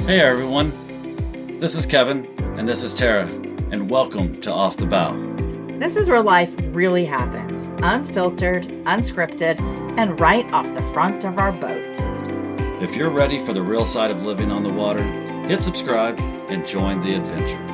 Hey everyone, this is Kevin and this is Tara, and welcome to Off the Bow. This is where life really happens, unfiltered, unscripted, and right off the front of our boat. If you're ready for the real side of living on the water, hit subscribe and join the adventure.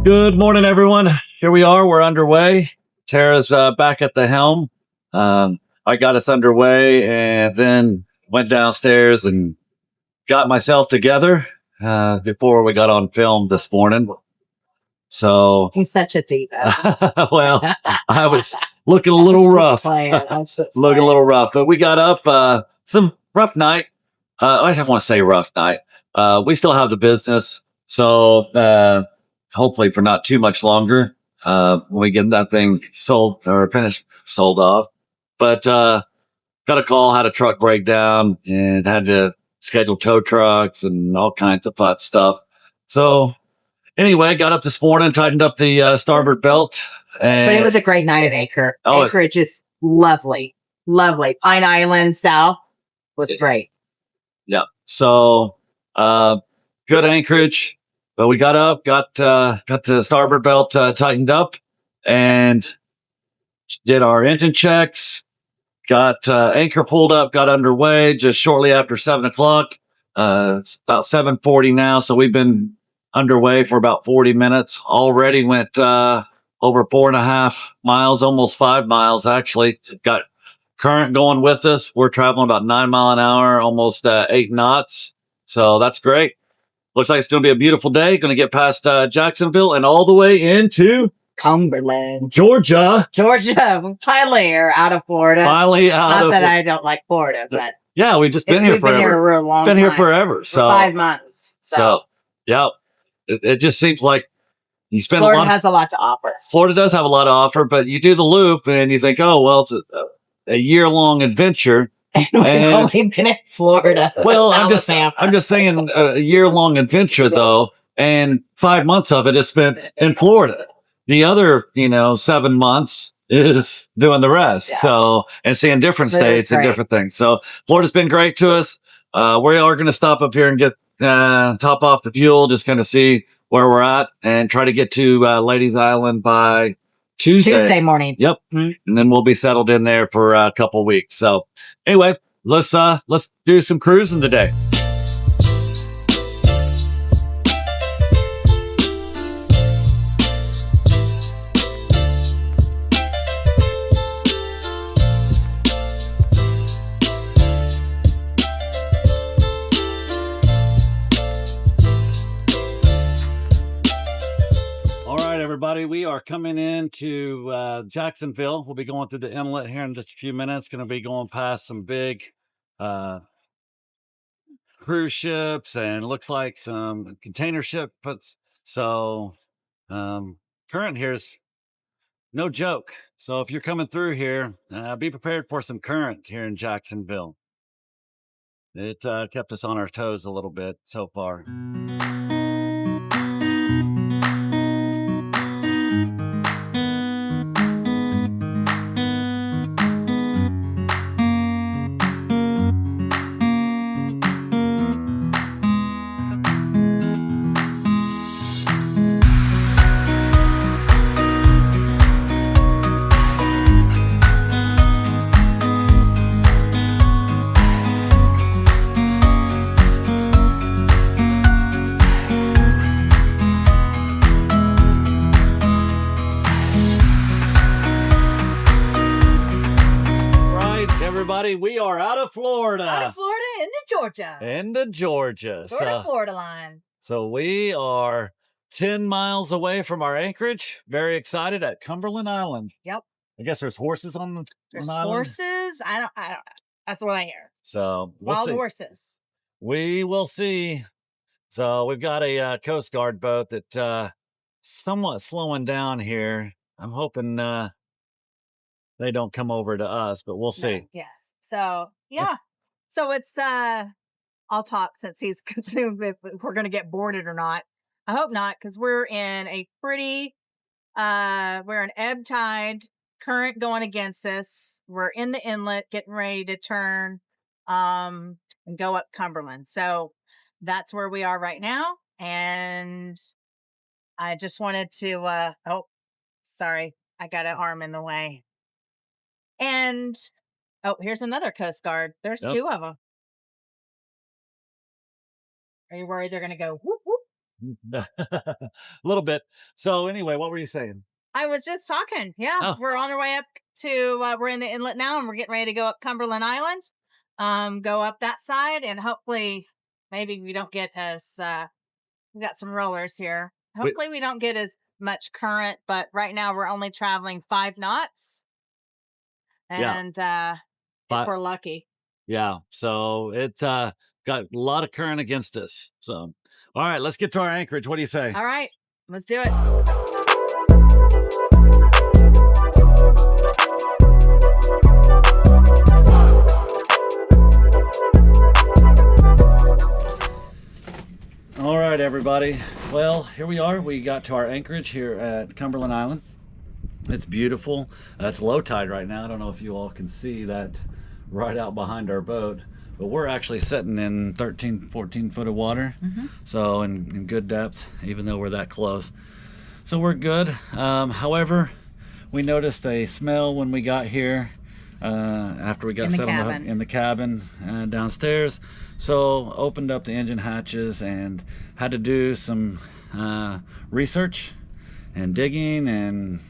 Good morning, everyone. Here we are. We're underway. Tara's back at the helm. I got us underway and then went downstairs and got myself together before we got on film this morning. So, He's such a diva. well, I was looking a little rough. Looking a little rough, but we got up some rough night. I don't want to say rough night. We still have the business. So, hopefully for not too much longer, when we get that thing sold or finished, sold off. But, got a call, had a truck breakdown and had to schedule tow trucks and all kinds of fun stuff. So anyway, got up this morning, tightened up the starboard belt. But it was a great night at Anchorage is lovely. Lovely. Pine Island South was great. Yeah. So, good Anchorage. But we got up, got the starboard belt tightened up, and did our engine checks. Got anchor pulled up, got underway just shortly after 7:00. It's about 7:40 now, so we've been underway for about 40 minutes. Already went over 4.5 miles, almost 5 miles actually. Got current going with us. We're traveling about 9 mile an hour, almost 8 knots. So that's great. Looks like it's going to be a beautiful day. Going to get past Jacksonville and all the way into Cumberland, Georgia. Finally, or out of Florida. Finally out Not of. that I don't like Florida, but yeah, we've just been here we've forever. been here a real long been time. here forever. So 5 months. So yeah, it just seems like you spend Florida a lot. has a lot to offer. Florida does have a lot to offer, but you do the loop and you think, oh well, it's a year-long adventure. And we've only been in Florida. Well, I'm just saying a year-long adventure though, and 5 months of it is spent in Florida. The other, 7 months is doing the rest. Yeah. So, and seeing different states and different things. So Florida's been great to us. We are going to stop up here and get, top off the fuel, just kind of see where we're at and try to get to, Ladies Island by Tuesday morning. Yep. Mm-hmm. And then we'll be settled in there for a couple weeks. So anyway, let's do some cruising today. Everybody, we are coming into Jacksonville. We'll be going through the inlet here in just a few minutes. Going to be going past some big cruise ships and looks like some container ships. So current here's no joke. So if you're coming through here, be prepared for some current here in Jacksonville. It kept us on our toes a little bit so far. Everybody, we are out of Florida. Out of Florida into Georgia. Florida, Florida line. So we are 10 miles away from our anchorage. Very excited at Cumberland Island. Yep. I guess there's horses on the There's island. Horses? I don't that's what I hear. So we'll Wild see. horses. We will see. So we've got a Coast Guard boat that somewhat slowing down here. I'm hoping they don't come over to us, but we'll see. No, yes. So yeah. So it's I'll talk since he's consumed if we're gonna get boarded or not. I hope not, because we're in a pretty we're an ebb tide, current going against us. We're in the inlet, getting ready to turn and go up Cumberland. So that's where we are right now. And I just wanted to oh, sorry, I got an arm in the way. And oh, here's another Coast Guard. There's Yep. 2 of them. Are you worried they're going to go whoop whoop? A little bit. So anyway, what were you saying? I was just talking. Yeah, Oh. we're on our way up to. We're in the inlet now, and we're getting ready to go up Cumberland Island. Go up that side, and hopefully, maybe we don't get as. We got some rollers here. Hopefully, we don't get as much current. But right now, we're only traveling 5 knots, and if we're lucky. Yeah. So it's got a lot of current against us. So, all right, let's get to our anchorage. What do you say? All right, let's do it. All right, everybody. Well, here we are. We got to our anchorage here at Cumberland Island. It's beautiful. It's low tide right now. I don't know if you all can see that right out behind our boat, but we're actually sitting in 13, 14 foot of water. So in good depth, even though we're that close. So we're good. However, we noticed a smell when we got here after we got set in the cabin downstairs. So opened up the engine hatches and had to do some research and digging and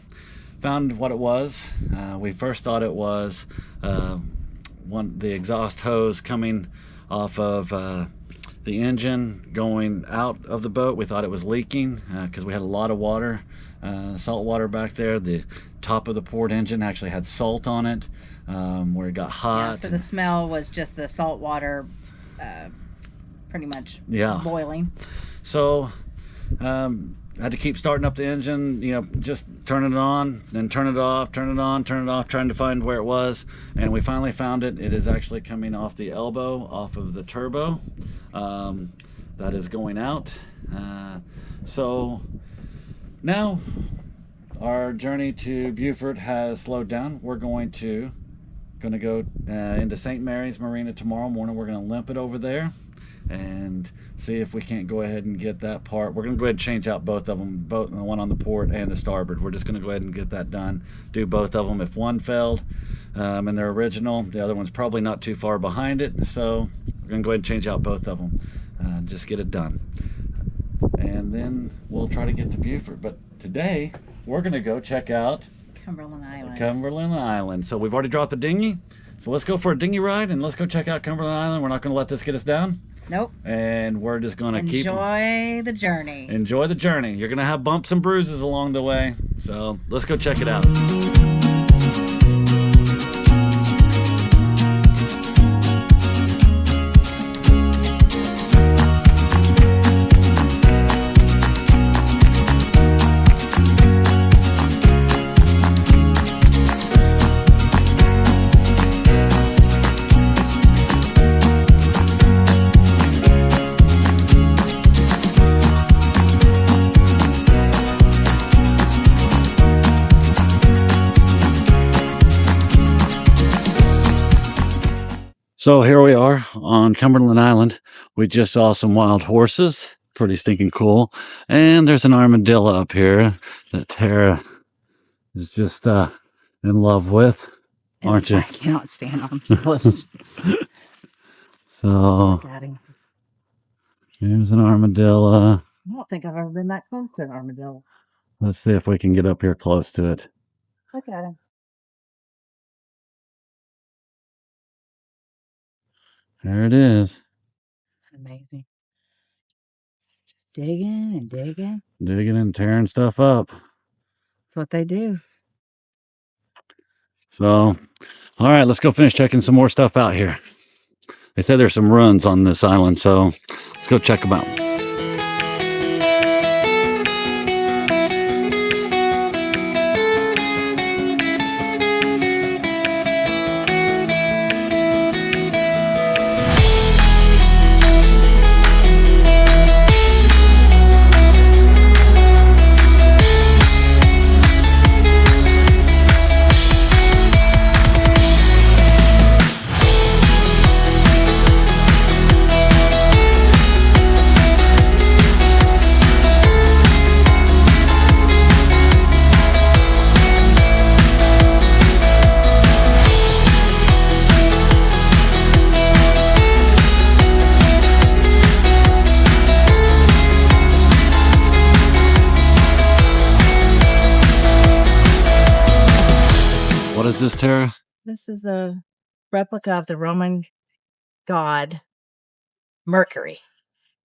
found what it was. We first thought it was the exhaust hose coming off of the engine going out of the boat. We thought it was leaking because we had a lot of water, salt water back there. The top of the port engine actually had salt on it where it got hot. Yeah, so the smell was just the salt water pretty much boiling. So had to keep starting up the engine, just turning it on, then turn it off, turn it on, turn it off, trying to find where it was. And we finally found it. It is actually coming off the elbow, off of the turbo that is going out. So now our journey to Beaufort has slowed down. We're going to go into St. Mary's Marina tomorrow morning. We're going to limp it over there and see if we can't go ahead and get that part. We're going to go ahead and change out both of them, both the one on the port and the starboard. We're just going to go ahead and get that done, do both of them. If one failed and they're original, the other one's probably not too far behind it, so we're going to go ahead and change out both of them, just get it done, and then we'll try to get to Beaufort. But today we're going to go check out Cumberland Island. So we've already dropped the dinghy, so let's go for a dinghy ride and let's go check out Cumberland Island. We're not going to let this get us down. Nope. And we're just going to enjoy the journey. Enjoy the journey. You're going to have bumps and bruises along the way. So let's go check it out. So here we are on Cumberland Island. We just saw some wild horses, pretty stinking cool. And there's an armadillo up here that Tara is just in love with, aren't you? I cannot stand armadillos. So here's an armadillo. I don't think I've ever been that close to an armadillo. Let's see if we can get up here close to it. Look at him. There it is. It's amazing. Just digging and digging. Digging and tearing stuff up. That's what they do. So, all right, let's go finish checking some more stuff out here. They said there's some runs on this island, so let's go check them out. What is this, Tara? This is a replica of the Roman god Mercury,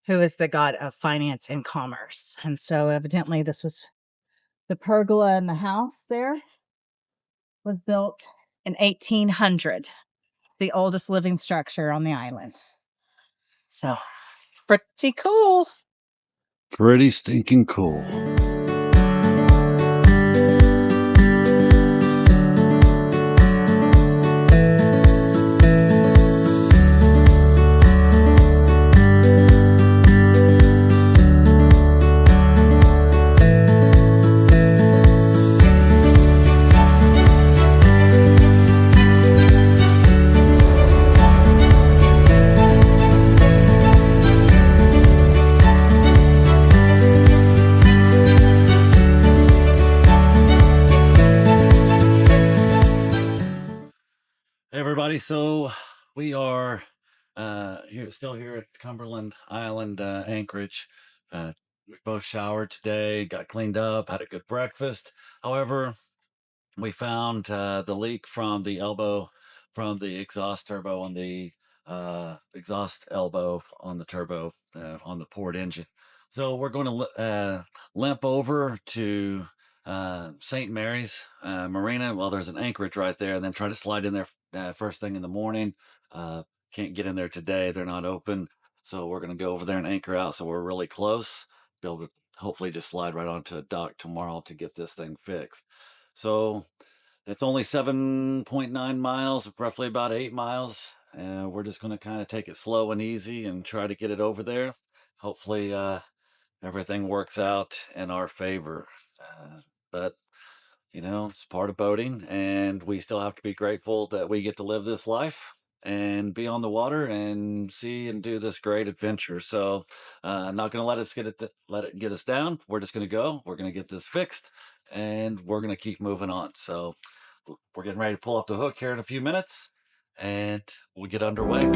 who is the god of finance and commerce. And so evidently this was the pergola in the house there was built in 1800, the oldest living structure on the island. So pretty cool. Pretty stinking cool. Hey everybody, so we are still here at Cumberland Island, Anchorage. We both showered today, got cleaned up, had a good breakfast. However, we found the leak from the elbow, from the exhaust turbo on the exhaust elbow on the turbo on the port engine. So we're going to limp over to St. Mary's Marina. Well, there's an Anchorage right there, and then try to slide in there first thing in the morning. Can't get in there today; they're not open. So we're going to go over there and anchor out. So we're really close. Be able to hopefully just slide right onto a dock tomorrow to get this thing fixed. So it's only 7.9 miles, roughly about 8 miles. We're just going to kind of take it slow and easy and try to get it over there. Hopefully, everything works out in our favor. But, you know, it's part of boating, and we still have to be grateful that we get to live this life and be on the water and see and do this great adventure. So, not going to let it get us down. We're just going to go. We're going to get this fixed, and we're going to keep moving on. So, we're getting ready to pull up the hook here in a few minutes, and we'll get underway.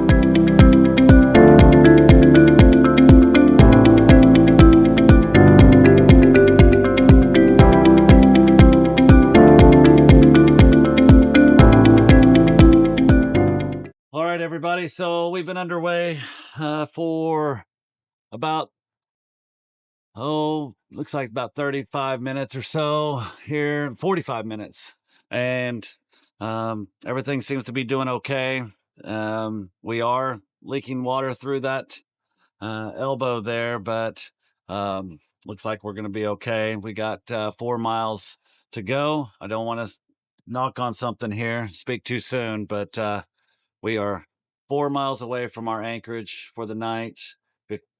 All right, everybody. So we've been underway for about, looks like about 35 minutes or so here, 45 minutes. And everything seems to be doing okay. We are leaking water through that elbow there, but looks like we're going to be okay. We got 4 miles to go. I don't want to knock on something here, speak too soon, but we are 4 miles away from our anchorage for the night.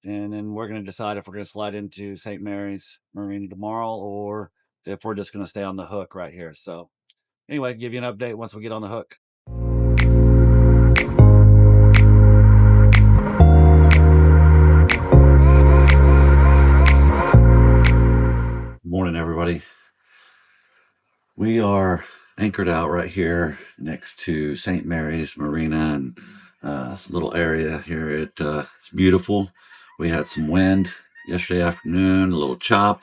And then we're going to decide if we're going to slide into St. Mary's Marina tomorrow or if we're just going to stay on the hook right here. So anyway, give you an update once we get on the hook. Morning, everybody. We are anchored out right here next to St. Mary's Marina and little area here. It's beautiful. We had some wind yesterday afternoon, a little chop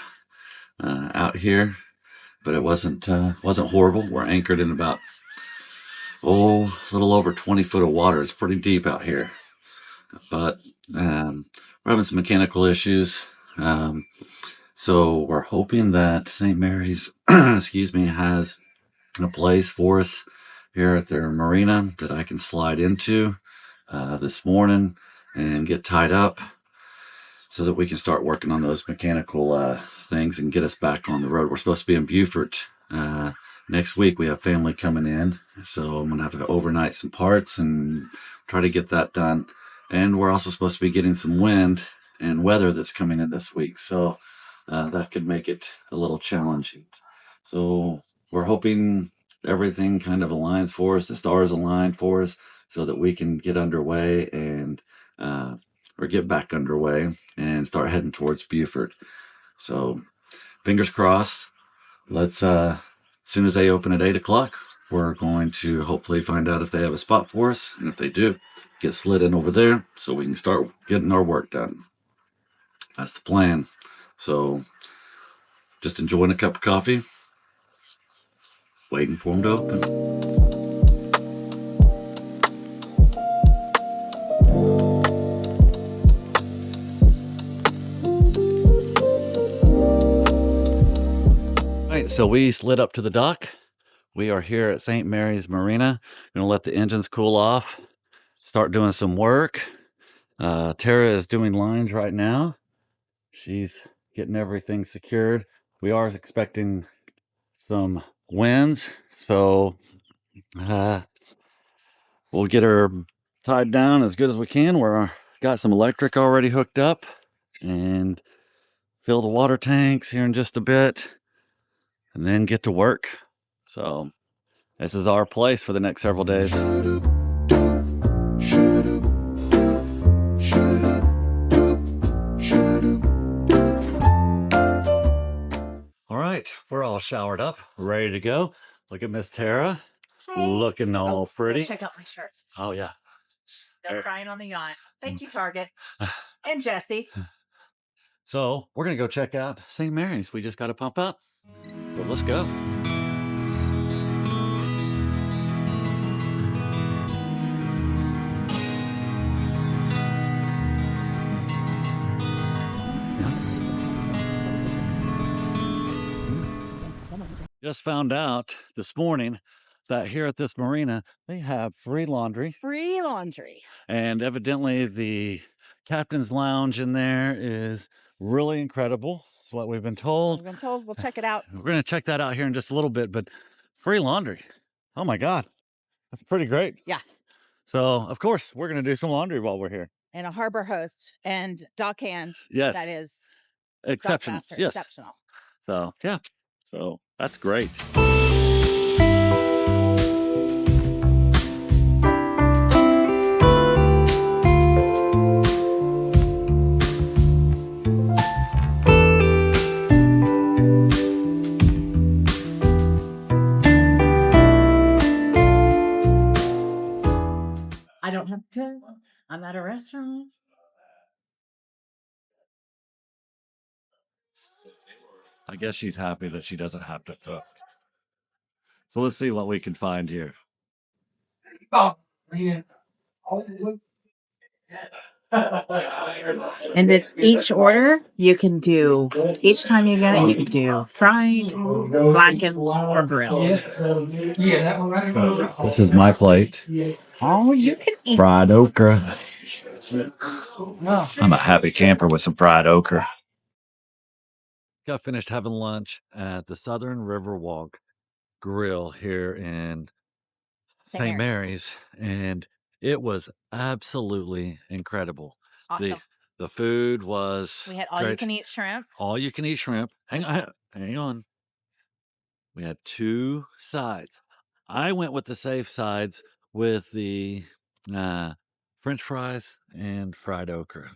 out here, but it wasn't horrible. We're anchored in about a little over 20 foot of water. It's pretty deep out here, but we're having some mechanical issues. So we're hoping that St. Mary's, excuse me, has a place for us here at their marina that I can slide into this morning and get tied up so that we can start working on those mechanical things and get us back on the road. We're supposed to be in Beaufort next week. We have family coming in, so I'm gonna have to overnight some parts and try to get that done. And we're also supposed to be getting some wind and weather that's coming in this week, so that could make it a little challenging. So we're hoping everything kind of aligns for us, the stars align for us, so that we can get underway and or get back underway and start heading towards Beaufort. So fingers crossed. Let's as soon as they open at 8 o'clock, we're going to hopefully find out if they have a spot for us, and if they do, get slid in over there so we can start getting our work done. That's the plan. So just enjoying a cup of coffee Waiting for them to open. All right, so we slid up to the dock. We are here at St. Mary's Marina. Gonna let the engines cool off, start doing some work. Tara is doing lines right now. She's getting everything secured. We are expecting some winds, so we'll get her tied down as good as we can. We're got some electric already hooked up and fill the water tanks here in just a bit and then get to work. So this is our place for the next several days. All right, we're all showered up, ready to go. Look at Miss Tara, looking all pretty. Check out my shirt. Oh yeah. No crying on the yacht. Thank you, Target. And Jesse. So we're gonna go check out St. Mary's. We just got to pump up. So let's go. Just found out this morning that here at this marina, they have free laundry. Free laundry. And evidently the captain's lounge in there is really incredible. That's what we've been told. We'll check it out. We're going to check that out here in just a little bit, but free laundry. Oh my God. That's pretty great. Yeah. So of course we're going to do some laundry while we're here. And a harbor host and dock hand. Yes. That is Exceptional. Yes. Exceptional. So yeah. So that's great. I don't have to cook. I'm at a restaurant. I guess she's happy that she doesn't have to cook. So let's see what we can find here. And at each order, you can do, each time you get it, you can do fried, blackened, or grilled. This is my plate. Oh, you can eat. Fried okra. I'm a happy camper with some fried okra. Got finished having lunch at the Southern Riverwalk Grill here in St. Mary's, and it was absolutely incredible. Awesome. The food was We had all great. you can eat shrimp. All you can eat shrimp. Hang on. We had 2 sides. I went with the safe sides with the French fries and fried okra.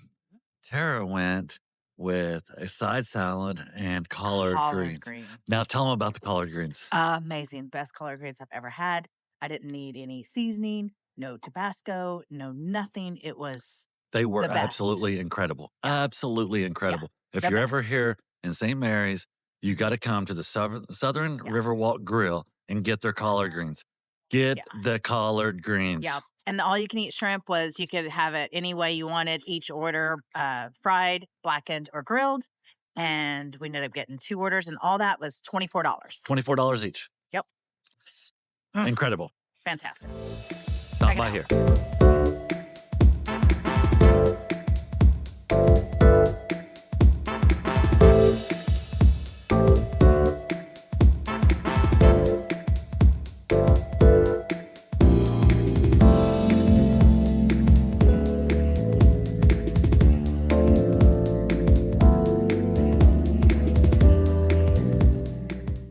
Tara went with a side salad and collard greens. Now tell them about the collard greens. Amazing. Best collard greens I've ever had. I didn't need any seasoning, no Tabasco, no nothing. It was They were the best. absolutely incredible. Yeah. Absolutely incredible. If They're you're better. ever here in St. Mary's, you got to come to the Southern Riverwalk Grill and get their collard greens. Get the collard greens. Yeah. And the all you can eat shrimp was you could have it any way you wanted. Each order, fried, blackened, or grilled. And we ended up getting 2 orders, and all that was $24. $24 each. Yep. Incredible. Fantastic. Stop by here.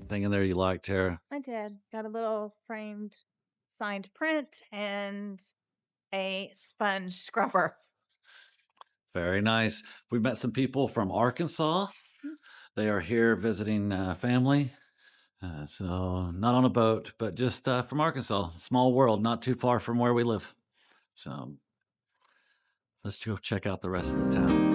Thing in there you like, Tara? I did. Got a little framed signed print and a sponge scrubber. Very nice. We met some people from Arkansas. They are here visiting family. So not on a boat, but just from Arkansas. Small world, not too far from where we live. So let's go check out the rest of the town.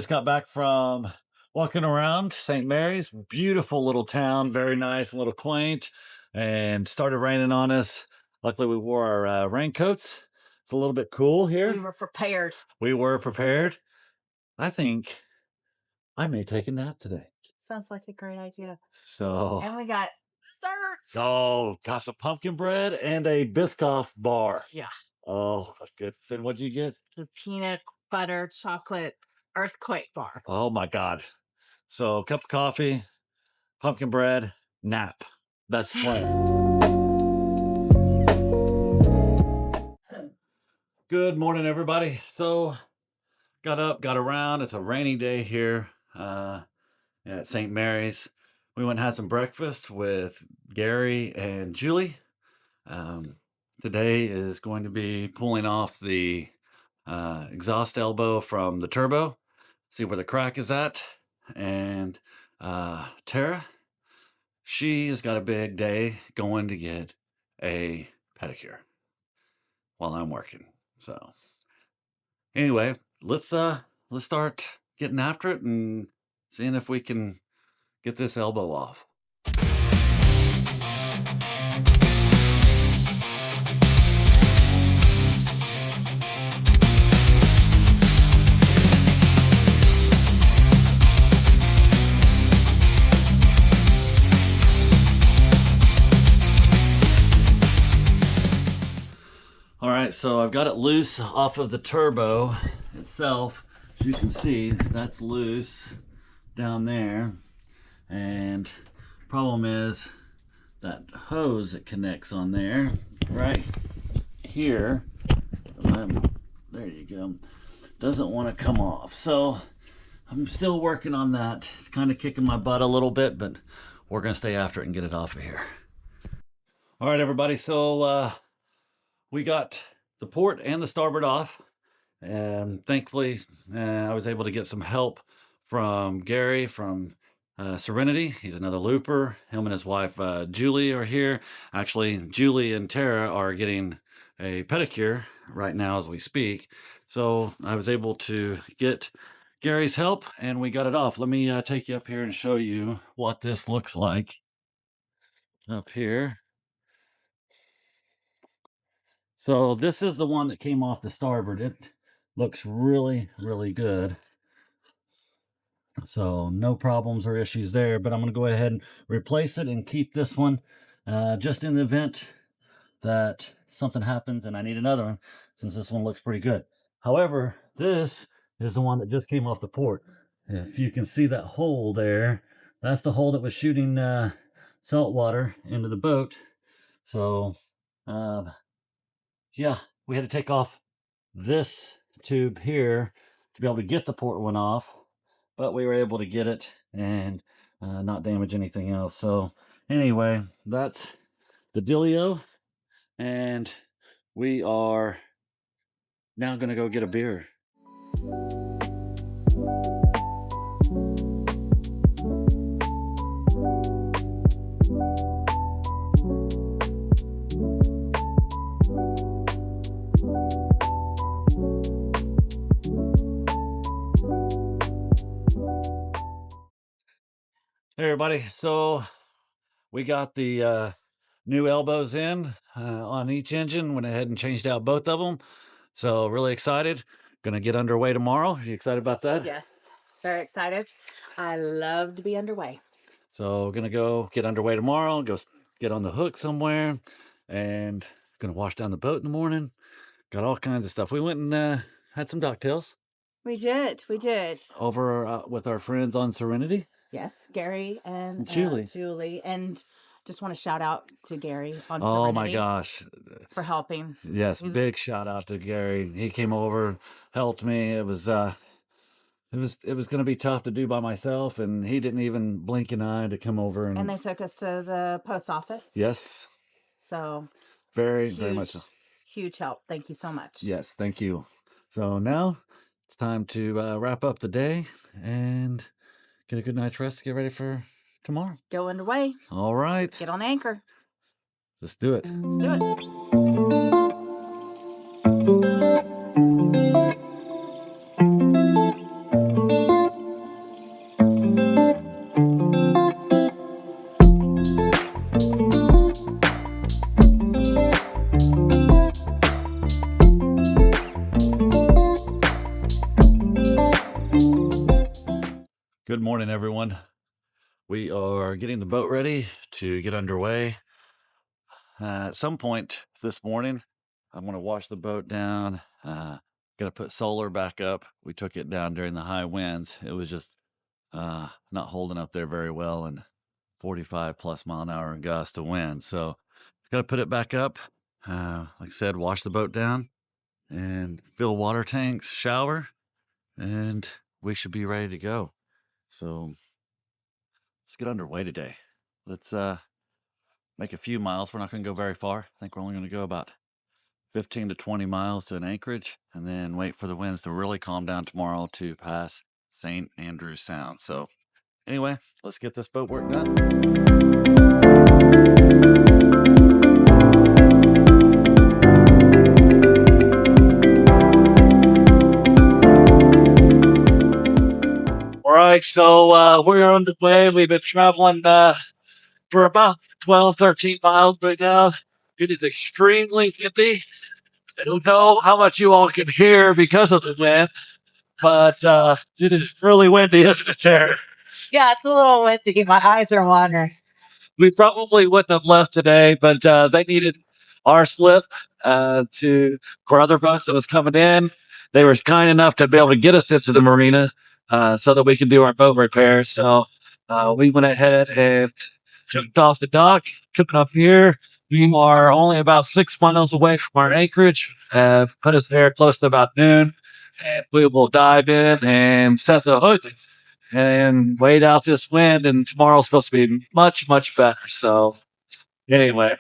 just got back from walking around St. Mary's. Beautiful little town, very nice, a little quaint, and started raining on us. Luckily, we wore our raincoats. It's a little bit cool here. We were prepared. We were prepared. I think I may take a nap today. Sounds like a great idea. So, And we got desserts. oh, got some pumpkin bread and a Biscoff bar. Yeah. Oh, that's good. Then what'd you get? The peanut butter chocolate earthquake bar. Oh my God. So, cup of coffee, pumpkin bread, nap. That's the plan. Good morning, everybody. So, got up, got around. It's a rainy day here at St. Mary's. We went and had some breakfast with Gary and Julie. Today is going to be pulling off the exhaust elbow from the turbo, see where the crack is at. And Tara, she has got a big day going to get a pedicure while I'm working. So anyway, let's start getting after it and seeing if we can get this elbow off. All right, so I've got it loose off of the turbo itself. As you can see, that's loose down there. And problem is that hose that connects on there, right here, there you go, doesn't want to come off. So I'm still working on that. It's kind of kicking my butt a little bit, but we're going to stay after it and get it off of here. All right, everybody. So, we got the port and the starboard off, and thankfully I was able to get some help from Gary from Serenity. He's another looper. Him and his wife Julie are here. Actually, Julie and Tara are getting a pedicure right now as we speak. So I was able to get Gary's help and we got it off. Let me take you up here and show you what this looks like up here. So this is the one that came off the starboard. It looks really, really good. So no problems or issues there, but I'm going to go ahead and replace it and keep this one just in the event that something happens and I need another one, since this one looks pretty good. However, this is the one that just came off the port. If you can see that hole there, that's the hole that was shooting salt water into the boat. So yeah, we had to take off this tube here to be able to get the port one off, but we were able to get it and not damage anything else. So anyway, that's the dealio, and we are now going to go get a beer. Hey everybody, so we got the new elbows in on each engine. Went ahead and changed out both of them, so really excited. Gonna get underway tomorrow. Are you excited about that? Yes, very excited. I love to be underway. So we're gonna go get underway tomorrow, go get on the hook somewhere, and gonna wash down the boat in the morning. Got all kinds of stuff. We went and had some ducktails We did. over with our friends on Serenity. Yes, Gary and Julie. And just want to shout out to Gary on Oh my Serenity gosh. for helping. Yes, big shout out to Gary. He came over, helped me. It was going to be tough to do by myself, and he didn't even blink an eye to come over And they took us to the post office. Yes. So very much so. Huge help. Thank you so much. Yes, thank you. So now it's time to wrap up the day and get a good night's rest to get ready for tomorrow. Go underway. All right. Get on the anchor. Let's do it. Let's do it. everyone. We are getting the boat ready to get underway. At some point this morning, I'm going to wash the boat down. Going to put solar back up. We took it down during the high winds. It was just not holding up there very well, and 45 plus mile an hour gust of wind. So got to put it back up. Like I said, wash the boat down and fill water tanks, shower, and we should be ready to go. So let's get underway today. Let's make a few miles. We're not going to go very far. I think we're only going to go about 15 to 20 miles to an anchorage, and then wait for the winds to really calm down tomorrow to pass St. Andrews Sound. So anyway, let's get this boat work done. All right, so we're on the way. We've been traveling for about 12, 13 miles right now. It is extremely windy. I don't know how much you all can hear because of the wind, but it is really windy, isn't it, Sarah? Yeah, it's a little windy. My eyes are watering. We probably wouldn't have left today, but they needed our slip for other boats that was coming in. They were kind enough to be able to get us into the marina so that we could do our boat repairs. So we went ahead and jumped off the dock, coming up here. We are only about 6 miles away from our anchorage. Put us there close to about noon, and we will dive in and set the hook and wait out this wind. And tomorrow's supposed to be much, much better. So anyway,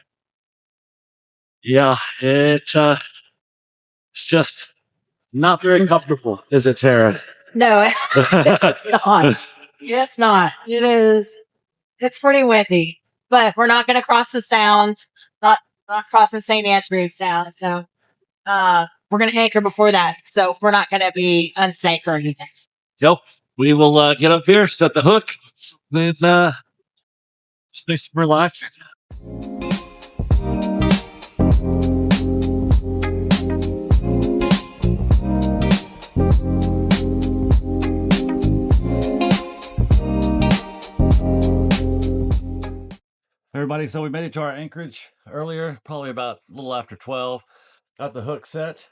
yeah, it's just not very comfortable, is it, Sarah? No, it's not. It's not. It is. It's pretty windy, but we're not going to cross the sound. Not crossing St. Andrews Sound. So we're going to anchor before that. So we're not going to be unsafe or anything. Yep. We will get up here, set the hook, then just nice and relaxing. Everybody, so we made it to our anchorage earlier, probably about a little after 12. Got the hook set.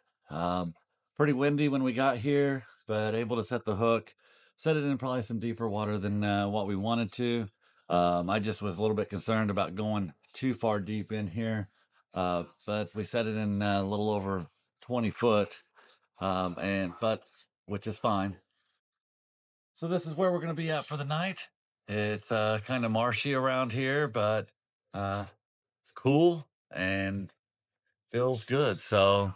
Pretty windy when we got here, but able to set the hook. Set it in probably some deeper water than what we wanted to. I just was a little bit concerned about going too far deep in here, but we set it in a little over 20 foot, which is fine. So this is where we're going to be at for the night. It's kind of marshy around here, but it's cool and feels good. So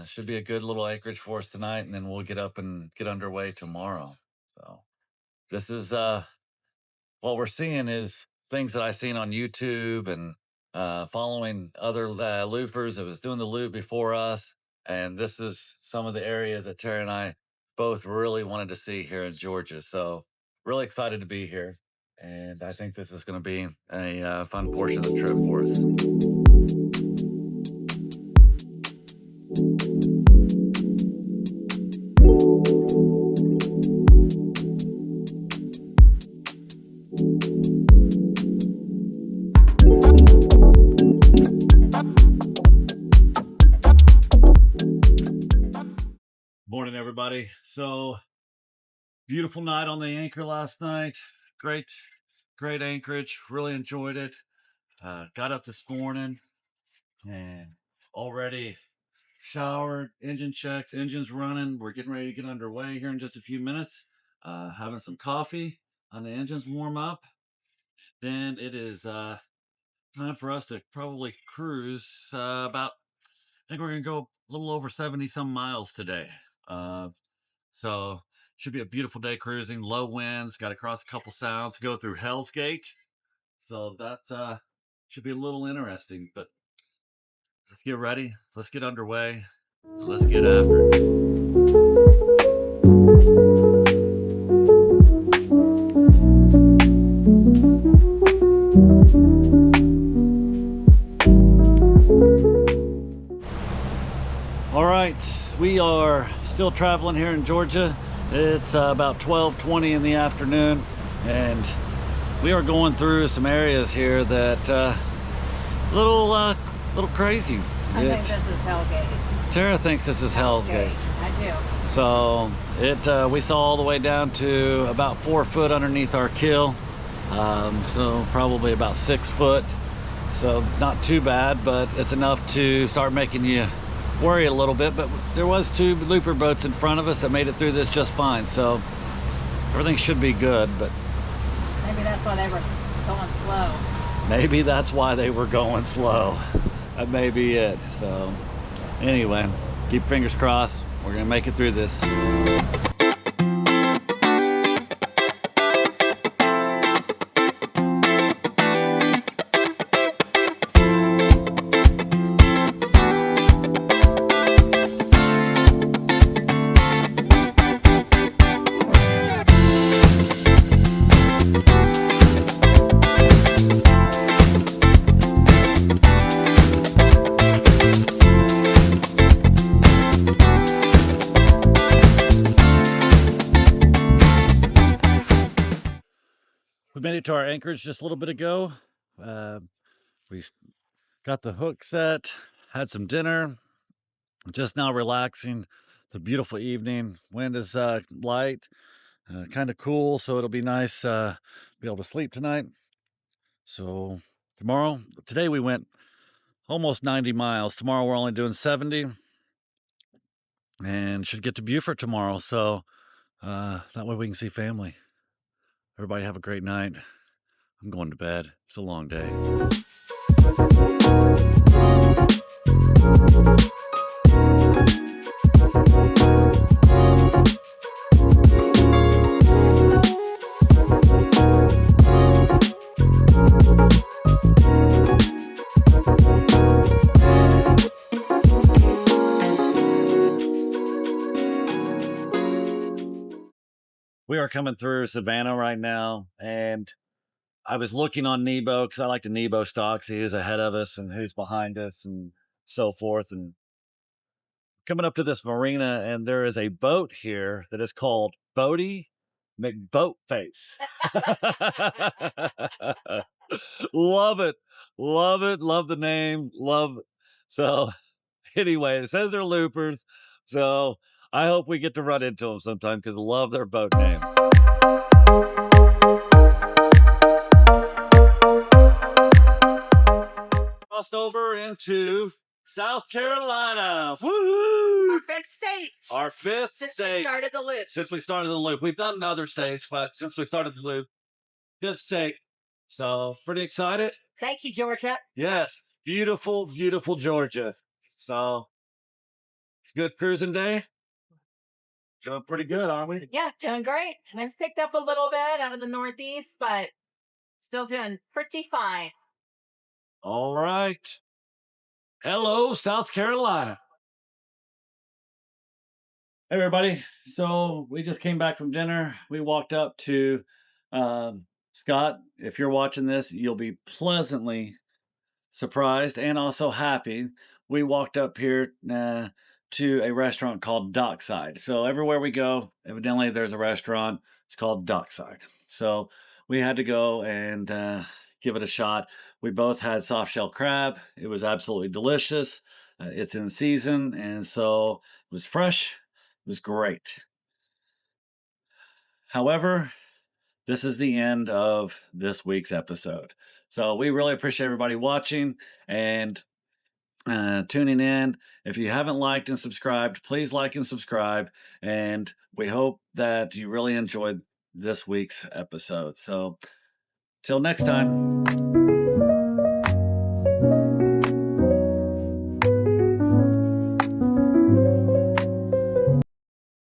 should be a good little anchorage for us tonight, and then we'll get up and get underway tomorrow. So this is what we're seeing is things that I seen on YouTube and following other loopers that was doing the loop before us. And this is some of the area that Terry and I both really wanted to see here in Georgia. So really excited to be here. And I think this is going to be a fun portion of the trip for us. Morning, everybody. So beautiful night on the anchor last night. Great anchorage. Really enjoyed it. Got up this morning and already showered, engine checks, engine's running. We're getting ready to get underway here in just a few minutes. Having some coffee on the engines warm up. Then it is time for us to probably cruise about, I think we're going to go a little over 70 some miles today. So should be a beautiful day cruising, low winds, got to cross a couple sounds, go through Hell's Gate. So that should be a little interesting, but let's get ready. Let's get underway. Let's get after it. All right, we are still traveling here in Georgia. It's about 12:20 in the afternoon, and we are going through some areas here that little crazy. I think this is Hellgate. Tara thinks this is Hell's Gate. I do. So we saw all the way down to about 4 foot underneath our kill, so probably about 6 foot. So not too bad, but it's enough to start making you worry a little bit. But there was 2 looper boats in front of us that made it through this just fine, so everything should be good. But maybe that's why they were going slow. Maybe that's why they were going slow. That may be it. So anyway, keep fingers crossed. We're gonna make it through this. We made it to our anchorage just a little bit ago. We got the hook set, had some dinner, just now relaxing. It's a beautiful evening. Wind is light, kind of cool, so it'll be nice be able to sleep tonight. So today we went almost 90 miles. Tomorrow we're only doing 70, and should get to Beaufort tomorrow. So that way we can see family. Everybody have a great night. I'm going to bed. It's a long day. We are coming through Savannah right now, and I was looking on Nebo because I like to Nebo stock, see who's ahead of us and who's behind us and so forth. And coming up to this marina, and there is a boat here that is called Bodie McBoatface. Love it. Love it. Love the name. Love it. So anyway, it says they're loopers. So I hope we get to run into them sometime because I love their boat name. Crossed over into South Carolina. Woo! Our 5th state. Our 5th Since state. we started the loop. Since we started the loop. We've done other states, but since we started the loop, 5th state. So pretty excited. Thank you, Georgia. Yes. Beautiful, beautiful Georgia. So it's a good cruising day. Doing pretty good, aren't we? Yeah, doing great. Wind's picked up a little bit out of the northeast, but still doing pretty fine. All right. Hello, South Carolina. Hey, everybody. So we just came back from dinner. We walked up to Scott. If you're watching this, you'll be pleasantly surprised and also happy. We walked up here to a restaurant called Dockside. So everywhere we go, evidently there's a restaurant. It's called Dockside. So we had to go and give it a shot. We both had soft shell crab. It was absolutely delicious. It's in season, and so it was fresh. It was great. However, this is the end of this week's episode. So we really appreciate everybody watching and tuning in. If you haven't liked and subscribed, please like and subscribe. And we hope that you really enjoyed this week's episode. So till next time.